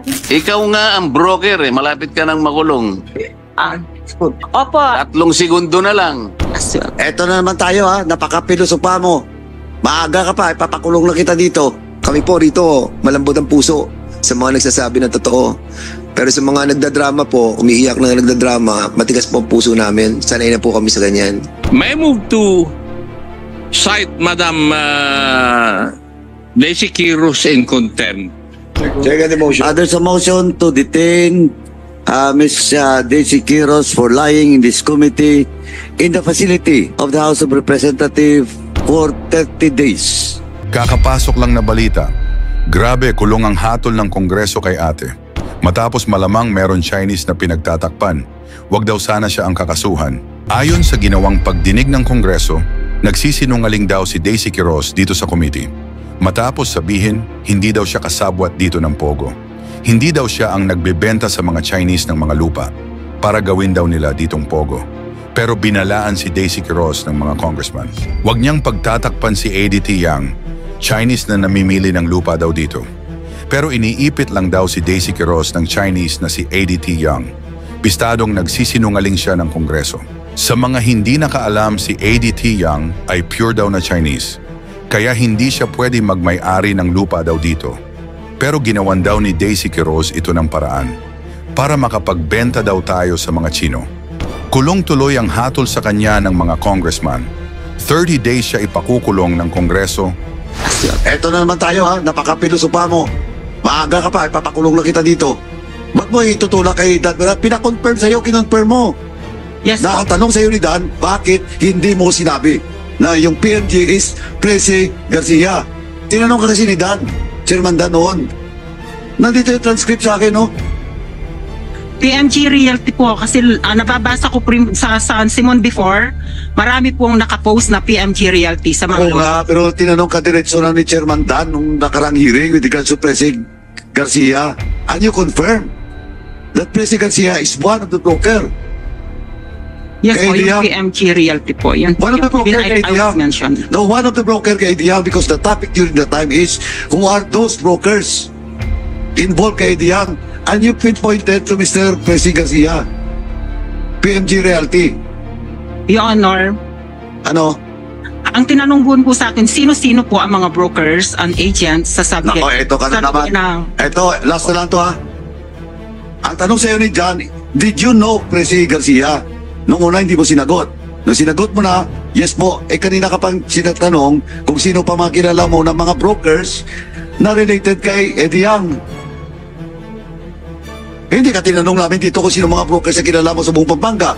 Ikaw nga ang broker eh. Malapit ka nang makulong. Opo. 3 segundo na lang. Eto na naman tayo ha, napaka-pilosopa mo. Maaga ka pa, ipapakulong na kita dito. Kami po rito, malambot ang puso sa mga nagsasabi ng totoo. Pero sa mga nagdadrama po, umiiyak na nagdadrama, matigas po ang puso namin. Sanay na po kami sa ganyan. May I move to cite Madam Daisy Quiros in contempt. Second motion. There's a motion to detain Ms. Daisy Quiros for lying in this committee in the facility of the House of Representatives for 30 days. Kakapasok lang na balita. Grabe, kulong ang hatol ng Kongreso kay ate. Matapos malamang meron Chinese na pinagtatakpan. Huwag daw sana siya ang kakasuhan. Ayon sa ginawang pagdinig ng Kongreso, nagsisinungaling daw si Daisy Quiros dito sa committee. Matapos sabihin, hindi daw siya kasabwat dito ng Pogo. Hindi daw siya ang nagbebenta sa mga Chinese ng mga lupa para gawin daw nila ditong Pogo. Pero binalaan si Daisy Quiros ng mga congressman. Huwag niyang pagtatakpan si ADT Yang, Chinese na namimili ng lupa daw dito. Pero iniipit lang daw si Daisy Quiros ng Chinese na si ADT Yang. Pistadong nagsisinungaling siya ng Kongreso. Sa mga hindi nakaalam, si ADT Yang ay pure daw na Chinese. Kaya hindi siya pwede magmay-ari ng lupa daw dito. Pero ginawan daw ni Daisy Quiros ito ng paraan para makapagbenta daw tayo sa mga Chino. Kulong tuloy ang hatol sa kanya ng mga congressman. 30 days siya ipakukulong ng Kongreso. Eto na naman tayo ha, napaka-pilosopa mo. Maaga ka pa, ipapakulong na kita dito. Ba't mo itutulak kay Dan? Pinakonfirm sa'yo, kinonfirm mo. Yes Na po. ang tanong sa'yo ni Dan, bakit hindi mo sinabi na yung PMG is Presi Garcia? Tinanong ka kasi ni Dan, Chairman Dan noon. Nandito yung transcript sa akin, no? PMG Realty po kasi nababasa ko sa San Simon before, marami pong nakapost na PMG Realty sa mga Oo nga, pero tinanong ka diretso na ni Chairman Dan nung nakarang hearing with regards to Presi Garcia. And you confirm that Presi Garcia is one of the broker. Yes po, Kay yung Diang. PMG Realty po. Yun, One of the broker kay I was Diang. mentioned. No, one of the broker kay Diang, because the topic during the time is who are those brokers involved kay Diang. And you pinpointed to Mr. Presi Garcia, PMG Realty. Your Honor, Ano? ang tinanong po sa akin, sino-sino po ang mga brokers and agents sa subject? Nako, eto ka na naman. Eto, last na lang to ha. Ang tanong sa'yo ni John, did you know Presi Garcia? Nung una hindi mo sinagot. Nung sinagot mo na, yes po, kanina ka pang sinatanong kung sino pa mga kilala mo ng mga brokers na related kay Eddie Yang. Hindi ka tinanong namin dito kung sino mga brokers na kilala mo sa buong Pampanga.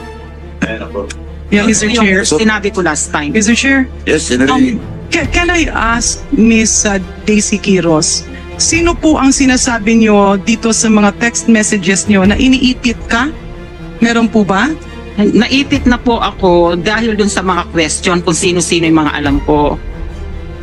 Yeah, Mr. Chair. Sinabi ko last time. Mr. Chair, Yes, Senator. can I ask Miss Daisy Quiros, sino po ang sinasabi nyo dito sa mga text messages nyo na iniipit ka? Meron po ba? Naipit na po ako dahil dun sa mga question kung sino-sino yung mga alam ko.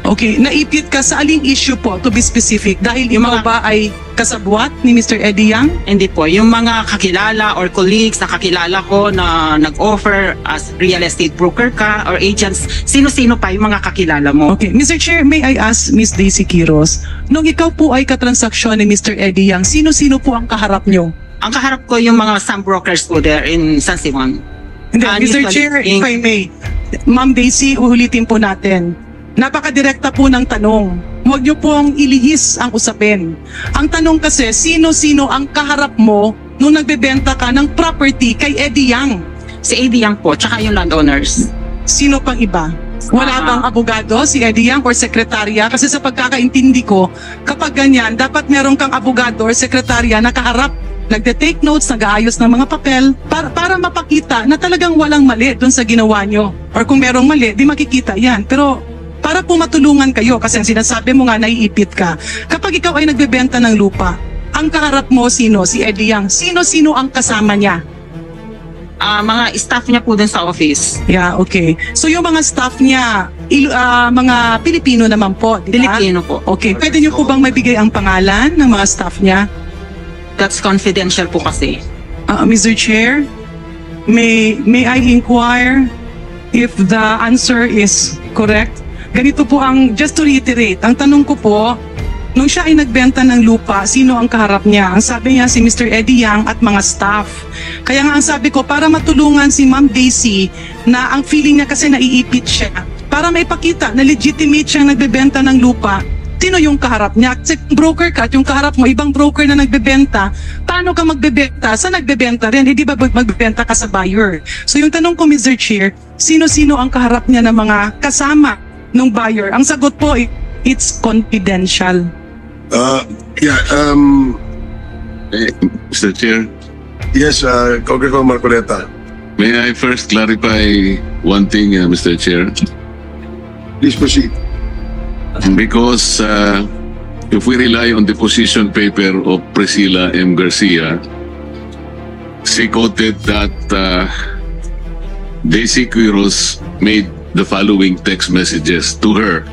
Okay, naipit ka sa aling issue po, to be specific, dahil ikaw ba ay kasabwat ni Mr. Eddie Yang? Hindi po, yung mga kakilala or colleagues na kakilala ko na nag-offer as real estate broker ka or agents, sino-sino pa yung mga kakilala mo? Okay, Mr. Chair, may I ask Miss Daisy Quiros, nung ikaw po ay katransaksyon ni Mr. Eddie Yang, sino-sino po ang kaharap nyo? Ang kaharap ko yung mga some brokers po there in San Simon. Hindi, Mr. Chair, if I may, Ma'am Daisy, uhulitin po natin. Napakadirekta po ng tanong. Huwag niyo pong ilihis ang usapin. Ang tanong kasi, sino-sino ang kaharap mo nung nagbebenta ka ng property kay Eddie Yang? Si Eddie Yang po, tsaka yung landowners. Sino pang iba? Wala bang abogado si Eddie Yang or sekretarya? Kasi sa pagkakaintindi ko, kapag ganyan, dapat meron kang abogado or sekretarya na kaharap. Nagde-take notes, nag-aayos ng mga papel para mapakita na talagang walang mali doon sa ginawa nyo. Or kung merong mali, di makikita yan. Pero para po matulungan kayo, kasi ang sinasabi mo nga naiipit ka, kapag ikaw ay nagbebenta ng lupa, ang kaharap mo sino? Si Eddie Yang. Sino-sino ang kasama niya? Mga staff niya po dun sa office. Yeah, okay. So yung mga staff niya, mga Pilipino naman po, di ba? Pilipino po. Okay, pwede niyo po bang maibigay ang pangalan ng mga staff niya? That's confidential po kasi. Mr. Chair, may I inquire if the answer is correct? Ganito po ang, just to reiterate, ang tanong ko po, Nung siya ay nagbenta ng lupa, sino ang kaharap niya? Ang sabi niya si Mr. Eddie Yang at mga staff. Kaya nga ang sabi ko, para matulungan si Ma'am Daisy na ang feeling niya kasi naiipit siya, para maipakita na legitimate siyang nagbebenta ng lupa, sino yung kaharap niya? Kasi broker ka at yung kaharap mo, ibang broker na nagbebenta, paano ka magbebenta? Sa nagbebenta rin, hindi ba magbebenta ka sa buyer? So yung tanong ko, Mr. Chair, sino-sino ang kaharap niya ng mga kasama ng buyer? Ang sagot po, it's confidential. Mr. Chair, Yes, Congressman Marcoleta. may I first clarify one thing, Mr. Chair? Please proceed. Because if we rely on the position paper of Priscilla M. Garcia, she quoted that Daisy Quiros made the following text messages to her.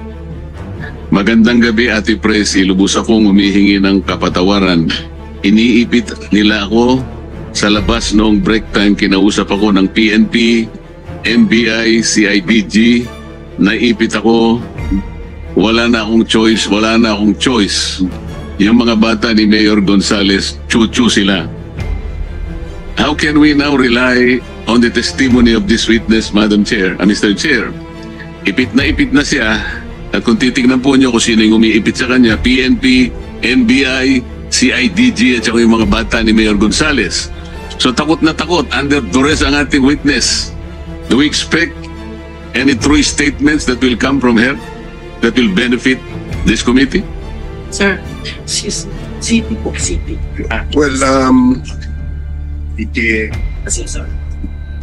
Magandang gabi, Ate Presi. Lubos akong humihingi ng kapatawaran. Iniipit nila ako sa labas noong break time. Kinausap ako ng PNP, NBI, CIDG. Naipit ako. Wala na akong choice. Yung mga bata ni Mayor Gonzales, chuchu sila. How can we now rely on the testimony of this witness, Madam Chair, Mr. Chair? Ipit na siya. At kung titignan po niyo kung sino yung umiipit sa kanya, PNP, NBI, CIDG, at saka yung mga bata ni Mayor Gonzales. So takot na takot, under duress ang ating witness. Do we expect any true statements that will come from her that will benefit this committee? Sir, city po, city. Well, Sir.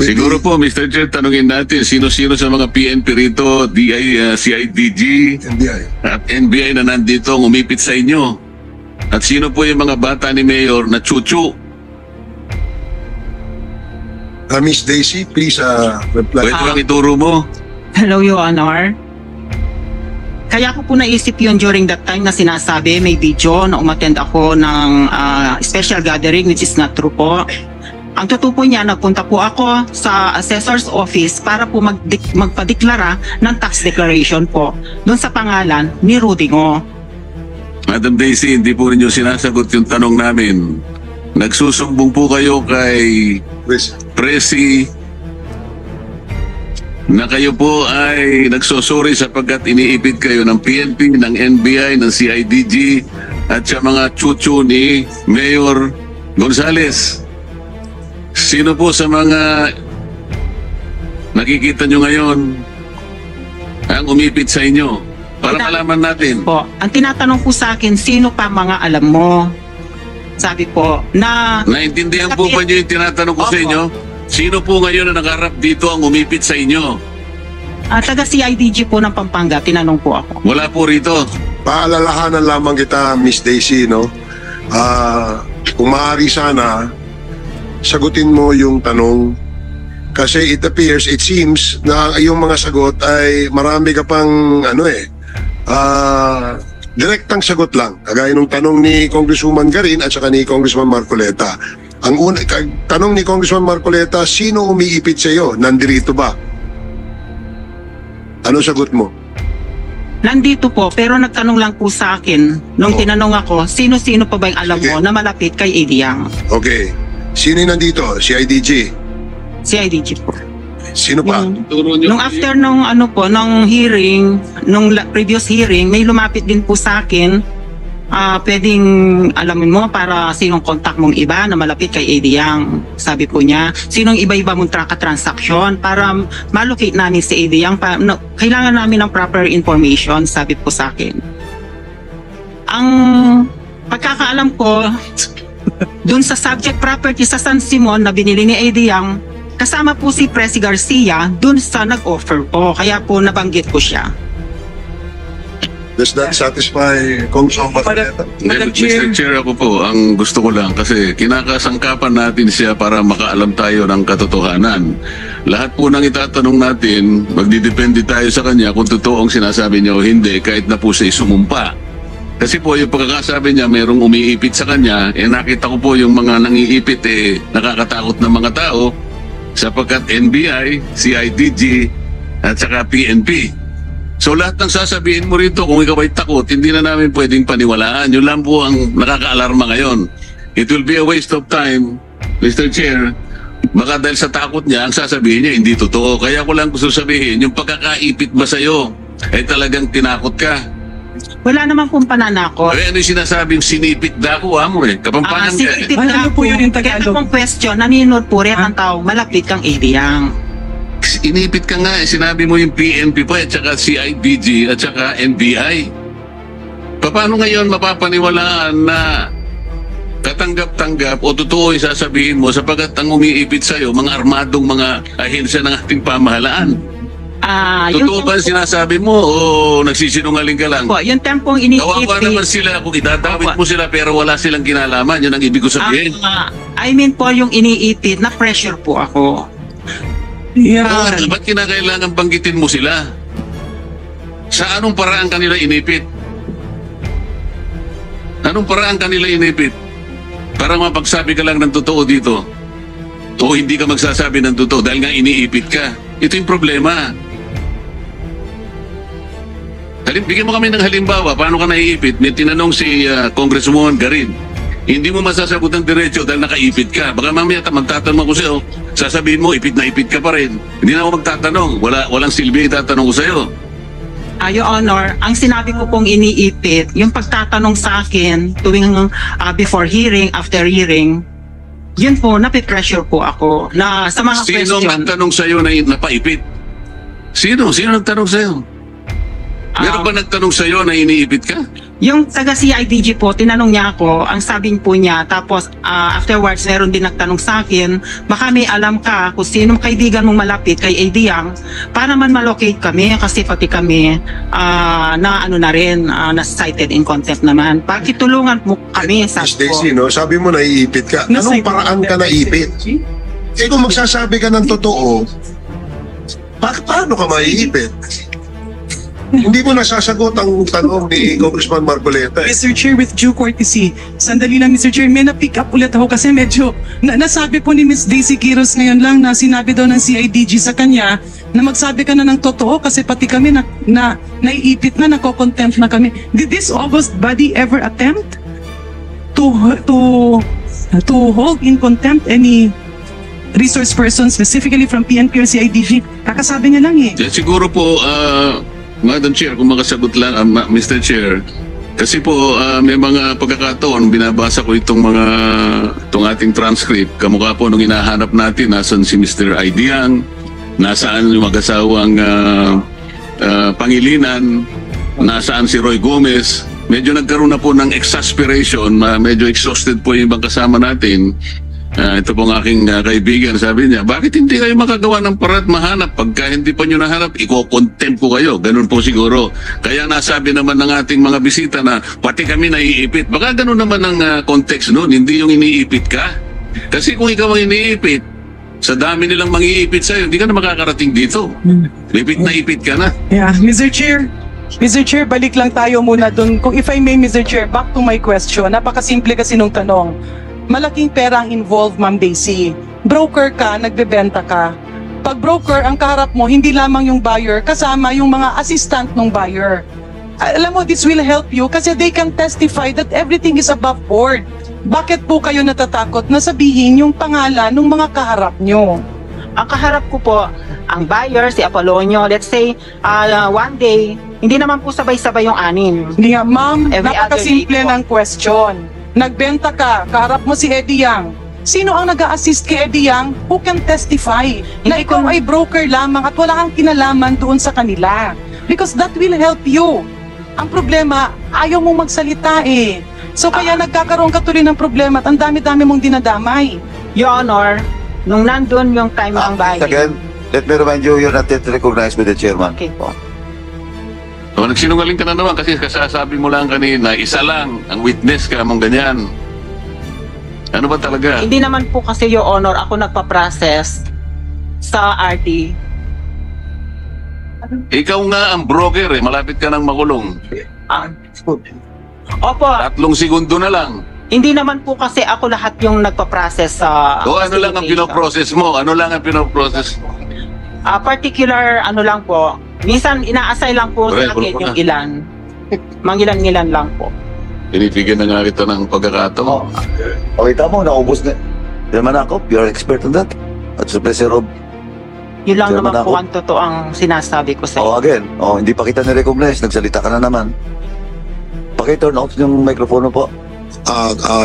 Siguro po, Mr. Chair, tanungin natin sino-sino sa mga PNP rito, DI, CIDG, NBI. at NBI na nandito ang umipit sa inyo. At sino po yung mga bata ni Mayor na chuchu? Miss Daisy, please reply. Pwede bang ituro mo? Hello, Your Honor. Kaya ko po naisip yun during that time na sinasabi, may video na umattend ako ng special gathering, which is not true po. Ang totoo po niya, nagpunta po ako sa assessor's office para po magpadeklara ng tax declaration po doon sa pangalan ni Rudy Ngo. Madam Daisy, hindi po ninyo sinasagot yung tanong namin. Nagsusumbong po kayo kay Please. Presi na kayo po ay nagsusuri sapagkat iniipit kayo ng PNP, ng NBI, ng CIDG at sa mga chuchu ni Mayor Gonzales. Sino po sa mga nakikita nyo ngayon ang umipit sa inyo? Para malaman natin. Po, ang tinatanong po sa akin, sino pa mga alam mo? Sabi po, na... Naintindihan po ba nyo yung tinatanong ko sa Opo. inyo? Sino po ngayon na nakaharap dito ang umipit sa inyo? taga CIDG po ng Pampanga, tinanong po ako. Wala po rito. Paalalahanan lamang kita, Miss Daisy, no? Kung maaari sana, sagutin mo yung tanong. Kasi it appears, it seems, na yung mga sagot ay marami ka pang, direktang sagot lang. Kagaya nung tanong ni Congresswoman Garin at saka ni Congressman Marcoleta. Ang tanong ni Congressman Marcoleta, sino umiipit sa iyo? Nandirito ba? Ano sagot mo? Nandito po, pero nagtanong lang po sa akin, nung tinanong ako, sino-sino pa ba yung alam mo Sige. na malapit kay Eddie Yang? Okay. Sino yung nandito? CIDG? CIDG po. Sino pa? Nung after nung nung hearing, nung previous hearing, may lumapit din po sa akin, pwedeng alamin mo para sinong contact mong iba na malapit kay Eddie Yang. Sabi po niya, sinong iba-iba mong transaction para malocate namin si Eddie Yang. Kailangan namin ng proper information, sabi po sa akin. Ang pagkakaalam ko, dun sa subject property sa San Simon na binili ni Eddie Yang, kasama po si Presi Garcia dun sa nag-offer po. Kaya po nabanggit ko siya. Does that satisfy Congressman Marcoleta? Mr. Chair, ako po, ang gusto ko lang kasi kinakasangkapan natin siya para makaalam tayo ng katotohanan. Lahat po ng itatanong natin, magdidepende tayo sa kanya kung totoo ang sinasabi niya o hindi, kahit na po siya sumumpa. Kasi po yung pagkakasabi niya, mayroong umiipit sa kanya, nakita ko po yung mga nangiipit, nakakatakot na mga tao, sapagkat NBI, CIDG, at saka PNP. So lahat ng sasabihin mo rito, kung ikaw ay takot, hindi na namin pwedeng paniwalaan. Yun lang po ang nakakaalarma ngayon. It will be a waste of time, Mr. Chair. Baka dahil sa takot niya, ang sasabihin niya hindi totoo. Kaya ko lang gusto sabihin, yung pagkakaipit ba sa'yo, ay talagang tinakot ka? Wala naman pong pananakot. Ano yung sinasabing sinipit dako mo eh? Kapampangan ka eh. Sinipit Ano na po yun yung Tagalog? Kaya pong question, naninod po rin ang tao, malapit kang Ediyang. Inipit ka nga eh. Sinabi mo yung PNP pa at saka CIDG at saka NBI. Paano ngayon mapapaniwalaan na katanggap-tanggap o totoo yung sasabihin mo sapagkat ang umiipit sa'yo, mga armadong mga ahensya ng ating pamahalaan? Totoo ba sinasabi mo o nagsisinungaling ka lang? Yung tempong iniipit. Kawawa naman sila kung idadawit mo sila pero wala silang kinalaman. Yun ang ibig ko sabihin. I mean po yung iniipit na pressure po ako. Yeah. Ba't kinakailangan banggitin mo sila? Sa anong paraan kanila inipit? Anong paraan kanila inipit? Para mapagsabi ka lang ng totoo dito. O hindi ka magsasabi ng totoo dahil nga iniipit ka. Ito yung problema. Bigyan mo kami ng halimbawa. Paano ka naiipit? May tinanong si Congresswoman Garin. Hindi mo masasagot ng diretso dahil nakaipit ka. Baka mamaya magtatanong ko sa'yo. Sasabihin mo, ipit na ipit ka pa rin. Hindi na ako magtatanong. Walang silbi itatanong ko sa'yo. Your Honor, ang sinabi ko pong iniipit, yung pagtatanong sa akin tuwing before hearing, after hearing, yun po, napipressure po ako na sa mga Sino question. nagtanong sa'yo na napaipit? Sino? Sino nagtanong sa'yo? Meron ba nagtanong sa'yo na iniipit ka? Yung taga CIDG po, tinanong niya ako, ang sabi po niya, tapos afterwards meron din nagtanong sa akin, baka may alam ka kung sinong kaibigan mong malapit kay Ediyang para man malocate kami kasi pati kami na cited in contempt naman. Bakit tulungan mo kami sa Miss Daisy, no? Sabi mo naiipit ka. Anong paraan ka naipit? Eh kung magsasabi ka ng totoo, paano ka maiipit? Hindi mo nasasagot ang tanong ni Congressman Marcoleta. Mr. Chair, with due courtesy, sandali lang Mr. Chair, may na-pick up ulit ako kasi medyo nasabi po ni Ms. Daisy Quiros ngayon lang na sinabi daw ng CIDG sa kanya na magsabi ka na ng totoo kasi pati kami naiipit na, nako-contempt na kami. Did this august body ever attempt to hold in contempt any resource person specifically from PNP or CIDG? Kakasabi niya lang eh. Siguro po, Madam Chair, kung makasagot lang, Mr. Chair, kasi po may mga pagkakataon, binabasa ko itong ating transcript, kamukha po nung hinahanap natin, nasan si Mr. Aidiang, nasaan yung mag-asawang Pangilinan, nasaan si Roy Gomez. Medyo nagkaroon na po ng exasperation, medyo exhausted po yung ibang kasama natin. Ito pong aking kaibigan, sabi niya, bakit hindi kayo makagawa ng parat mahanap? Pagka hindi pa nyo nahanap, iko-contempt ko kayo. Ganun po siguro. Kaya nasabi naman ng ating mga bisita na pati kami naiipit. Baka ganun naman ang context nun, hindi yung iniipit ka. Kasi kung ikaw ang iniipit, sa dami nilang mangiipit sa'yo, hindi ka na makakarating dito. Ipit na ipit ka na. Yeah, Mr. Chair, balik lang tayo muna dun. Kung if I may, Mr. Chair, back to my question. Napakasimple kasi nung tanong. Malaking pera ang involved, Ma'am Daisy. Broker ka, nagbebenta ka. Pag broker, ang kaharap mo, hindi lamang yung buyer, kasama yung mga assistant ng buyer. Alam mo, this will help you kasi they can testify that everything is above board. Bakit po kayo natatakot na sabihin yung pangalan ng mga kaharap nyo? Ang kaharap ko po, ang buyer, si Apolonio, let's say, one day, hindi naman po sabay-sabay yung anin. Hindi nga, ma'am, Every napakasimple other day po. ng question. Nagbenta ka, kaharap mo si Eddie Yang. Sino ang nag-a-assist kay Eddie Yang who can testify na Hindi ikaw ko- ay broker lamang at wala kang kinalaman doon sa kanila? Because that will help you. Ang problema, ayaw mong magsalita eh. So kaya nagkakaroon ka tuloy ng problema at ang dami-dami mong dinadamay. Your Honor, nung nandun yung time ng bahay. Again, let me remind you, you're not yet recognized by the chairman. Okay po. O, nagsinungaling ka na naman kasi kasasabi mo lang kanina, isa lang, ang witness ka mong ganyan. Ano ba talaga? Hindi naman po kasi, Your Honor, ako nagpa-process sa RT. Ikaw nga ang broker eh, malapit ka nang makulong. Opo, 3 segundo na lang. hindi naman po kasi ako lahat yung nagpa-process sa O ano lang ang facilitation. pinoprocess mo? Ano lang ang pinoprocess? Particular, ano lang po, Minsan, ina-assign lang po sa akin yung ilan. Mangilan-ngilan lang po. Pinipigyan na nga kita ng pagkakataon. Okay, tama, naubos na. Chairman Akop, you're expert on that. At sa pleasure of... Yun lang Chairman naman po ako. ang totoo ang sinasabi ko sa Oh, iyo. again. Oh, hindi pa kita nirecognize. Nagsalita ka na naman. Paki-turn off yung microphone mo po.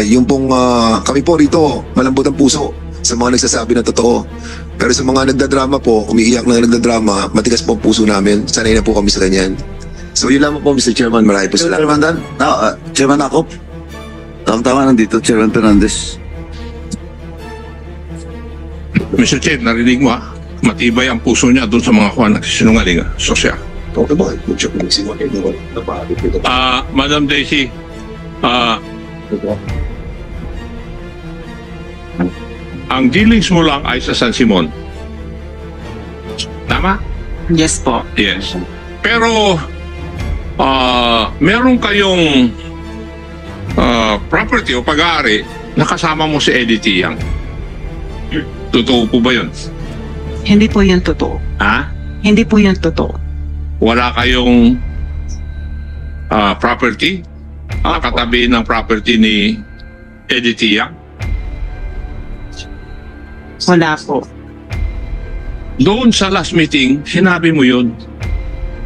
Yung pong kami po rito, malambot ang puso sa mga nagsasabi na totoo. Pero sa mga nagdadrama po, umiiyak na nagdadrama, matigas po ang puso namin. Sanay na po kami sa ganyan. So yun lamang po, Mr. Chairman. Marami po salamat. Chairman Dan? Chairman Akop? Tama nandito, Chairman Fernandez. Mr. Chair, narinig mo matibay ang puso niya doon sa mga kuha ng sinungaling. So siya. Madam Daisy, ang dealings mo lang ay sa San Simon. Tama? Yes po. Yes. Pero, meron kayong property o pag-aari na kasama mo si Eddie Tiang. Totoo po ba yun? Hindi po yun totoo. Ha? Hindi po yun totoo. Wala kayong property? Nakatabi ng property ni Eddie Tiang? Wala po. Doon sa last meeting, sinabi mo yun.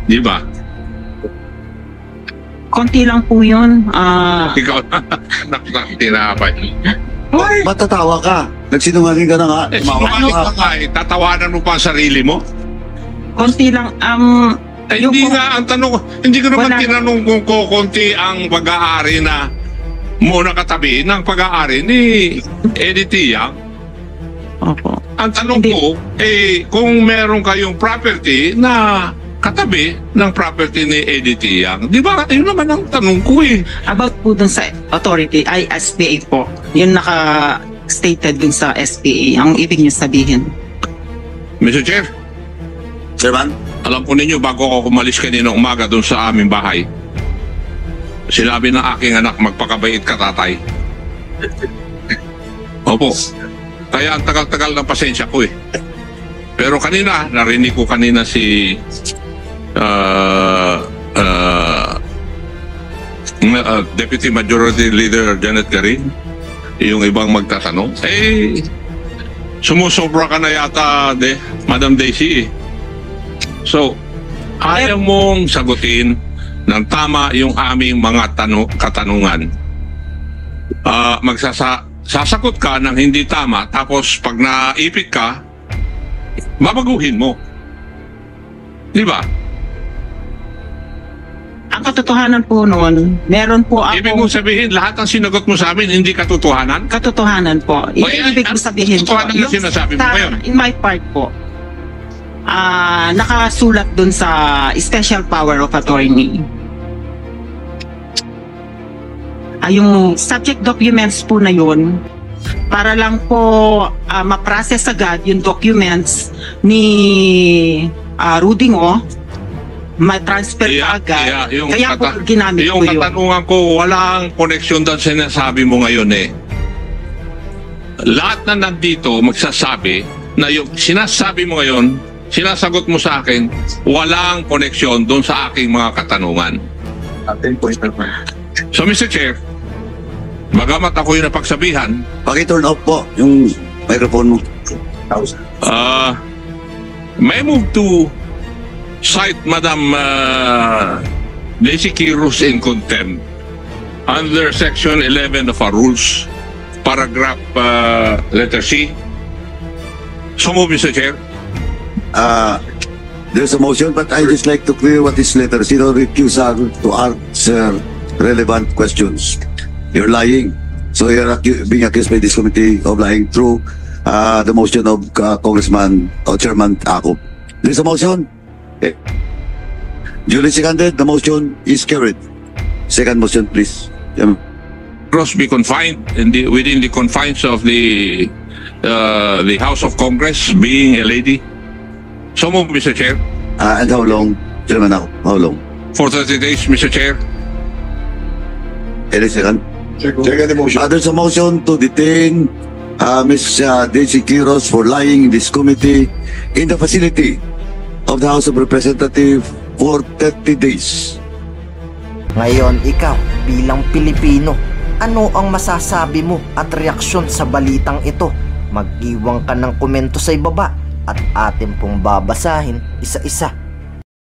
Di ba? Konti lang po yun. Ikaw tinapay. Matatawa ka. Nagsinungaling ka na nga. Sinungaling ka nga eh. Tatawanan mo pa ang sarili mo? Konti lang. Hindi nga ang tanong, hindi ko naman Wala. tinanong kung konti ang pag-aari na muna katabi ng pag-aari ni Eddie Tiang. Opo. Ang tanong Hindi. ko, kung meron kayong property na katabi ng property ni Eddie Tiang, di ba? Yun naman ang tanong ko eh. About po dun sa authority, ay SPA po. Yun naka-stated dun sa SPA. Ang ibig niyo sabihin. Mr. Chair, Chairman? alam po ninyo, bago ako kumalis kanina umaga doon sa aming bahay, sinabi ng aking anak, magpakabait ka, tatay. Opo. Kaya ang tagal-tagal ng pasensya ko eh. Pero kanina, narinig ko kanina si Deputy Majority Leader Janet Garin, yung ibang magtatanong. Sumusobra ka na yata, Madam Daisy. So, ayaw mong sagutin ng tama yung aming mga katanungan. Sasagot ka ng hindi tama, tapos pag naipit ka, babaguhin mo. Di ba? Ang katotohanan po noon, meron po Ibig ako mong sabihin, lahat ng sinagot mo sa amin, hindi katotohanan? katotohanan po. Ibig ko sabihin po. Katotohanan na sinasabi mo ngayon. In my part po, nakasulat dun sa special power of attorney. Yung subject documents po na yun, para lang po ma-process agad yung documents ni Rudingo, ma-transfer pa agad. Kaya po ginamit yung ko yun. katanungan ko, walang koneksyon doon sa sinasabi mo ngayon eh. Lahat na nandito magsasabi na yung sinasabi mo ngayon, sinasagot mo sa akin, walang koneksyon doon sa aking mga katanungan. So Mr. Chair, bagamat ako yung napagsabihan, Paki-turn off po yung microphone mo. may move to cite Madam Daisy Quiros in contempt under Section 11 of our rules, paragraph letter C. So move, Mr. Chair. There's a motion, but I just like to clear what is letter C. No refusal to answer relevant questions. You're lying. So you're being accused by this committee of lying through the motion of Congressman or Chairman Akop. There's a motion. Okay. Duly seconded, the motion is carried. Second motion, please. Cross be confined within the confines of the House of Congress, being a lady. So move, Mr. Chair. And how long, Chairman Akop? How long? For 30 days, Mr. Chair. Any second? Second the motion. There's a motion to detain Ms. Daisy Quiros for lying in this committee in the facility of the House of Representatives for 30 days. Ngayon ikaw, bilang Pilipino, ano ang masasabi mo at reaksyon sa balitang ito? Mag-iwan ka ng komento sa ibaba at atin pong babasahin isa-isa.